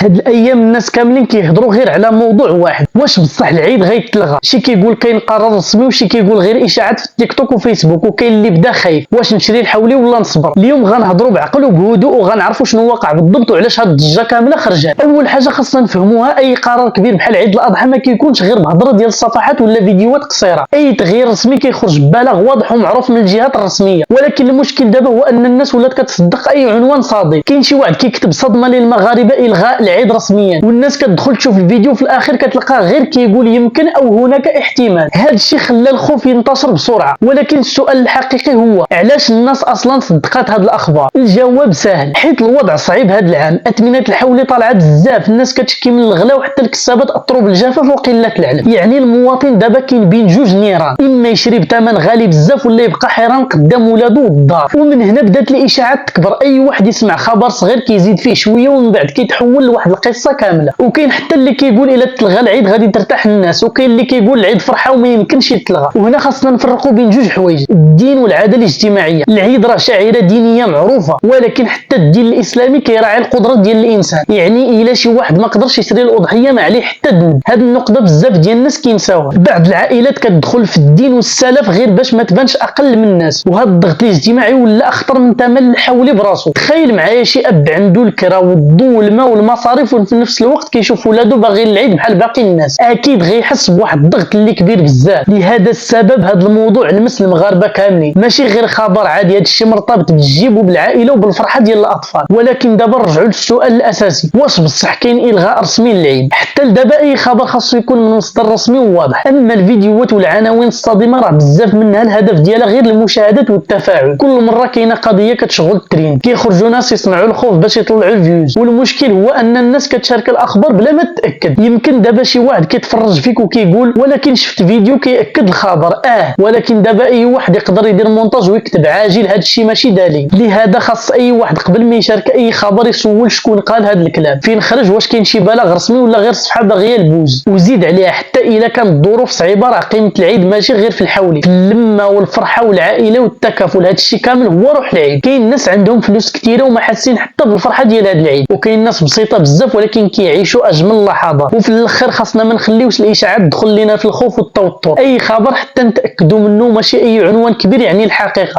هاد الايام الناس كاملين كيهضروا غير على موضوع واحد، واش بصح العيد غيتلغى؟ شي كيقول كاين قرار رسمي، وشي كيقول غير اشاعات في التيك توك وفيسبوك، وكاين اللي بدا خايف واش نشري الحولي ولا نصبر. اليوم غنهضروا بعقل وبهدوء وغنعرفوا شنو واقع بالضبط وعلاش هاد الضجه كامله خرجت. اول حاجه خاصنا نفهموها، اي قرار كبير بحال عيد الاضحى ما كيكونش غير بهضره ديال الصفحات ولا فيديوهات قصيره. اي تغيير رسمي كيخرج ببلاغ واضح ومعروف من الجهات الرسميه، ولكن المشكل دابا هو ان الناس ولات كتصدق اي عنوان صادق. كاين شي واحد كيكتب صدمه للمغاربه الغاء العيد رسميا، والناس كتدخل تشوف الفيديو في الاخر كتلقاه غير كيقول يمكن او هناك احتمال. هذا الشيء خلى الخوف ينتشر بسرعه، ولكن السؤال الحقيقي هو علاش الناس اصلا صدقات هذه الاخبار؟ الجواب سهل، حيت الوضع صعيب هذا العام. اثمنه الحولي طالعه بزاف، الناس كتشكي من الغلا وحتى الكسابات اضطروا بالجفاف وقله العلم. يعني المواطن دابا كاين بين جوج نيران، اما يشري بثمن غالي بزاف ولا يبقى حيران قدام ولادو والدار. ومن هنا بدات الاشاعات تكبر، اي واحد يسمع خبر صغير كيزيد فيه شويه ومن بعد كيتحول لواحد القصه كامله. وكاين حتى اللي كيقول الا تلغى العيد غادي ترتاح الناس، وكاين اللي كيقول العيد فرحه وما يمكنش يتلغى. وهنا خاصنا نفرقوا بين جوج حوايج، الدين والعاده الاجتماعيه. العيد راه شعيره دينيه معروفه، ولكن حتى الدين الاسلامي كيراعي القدره ديال الانسان. يعني الا شي واحد ما قدرش يشري الاضحيه ما عليه حتى ذنب. هذه النقطه بزاف ديال الناس كينساوها. بعض العائلات كتدخل في الدين والسلف غير باش ما تبانش اقل من الناس، وهذا الضغط الاجتماعي ولا اخطر من ثمن الحولي براسو. تخيل معايا شي اب عنده الكرا والضو والماء والمصاريف وفي نفس الوقت كيشوف ولادو باغيين العيد بحال باقي الناس، اكيد غيحس بواحد الضغط اللي كبير بزاف. لهذا السبب هذا الموضوع لمس المغاربه كاملين، ماشي غير خبر عادي، هذا الشيء مرتبط بالجيب وبالعائله وبالفرحه ديال الاطفال. ولكن دابا نرجعوا للسؤال الاساسي، واش بصح كاين الغاء رسمي للعيد؟ حتى لدابا اي خبر خاصو يكون من مصدر رسمي وواضح. اما الفيديوهات والعناوين الصادمه راه بزاف منها الهدف ديالها غير المشاهدات والتفاعل. كل مره كاينه قضيه كتشغل الترند، كيخرجوا ناس يصنعوا الخوف باش يطلعوا الفيوز. والمشكل هو ان الناس كتشارك الاخبار بلا ما تتاكد. يمكن دابا شي واحد كيتفرج فيك وكيقول ولكن شفت فيديو كيأكد الخبر، ولكن دابا اي واحد يقدر يدير مونتاج ويكتب عاجل هذا الشيء ماشي دليل. لهذا خاص اي واحد قبل ما يشارك اي خبر يسول شكون قال هذا الكلام، فين خرج، واش كاين شي بلاغ رسمي ولا غير صفحه باغيه البوز. وزيد عليها حتى الا كانت الظروف صعيبه، راه قيمه العيد ماشي غير في الحولي، في اللمه والفرحه والعائله والتكافل. هذا الشيء كامل هو روح العيد. كاين ناس عندهم فلوس كثيره وما حاسين حتى بالفرحه ديال هذا العيد، وكاين ناس بسيطه بزاف ولكن كيعيشوا اجمل اللحظات. وفي الاخر خاصنا ما نخليوش الاشاعات تدخل لنا في الخوف والتوتر. اي خبر حتى نتاكدوا منه، ماشي اي عنوان كبير يعني الحقيقه.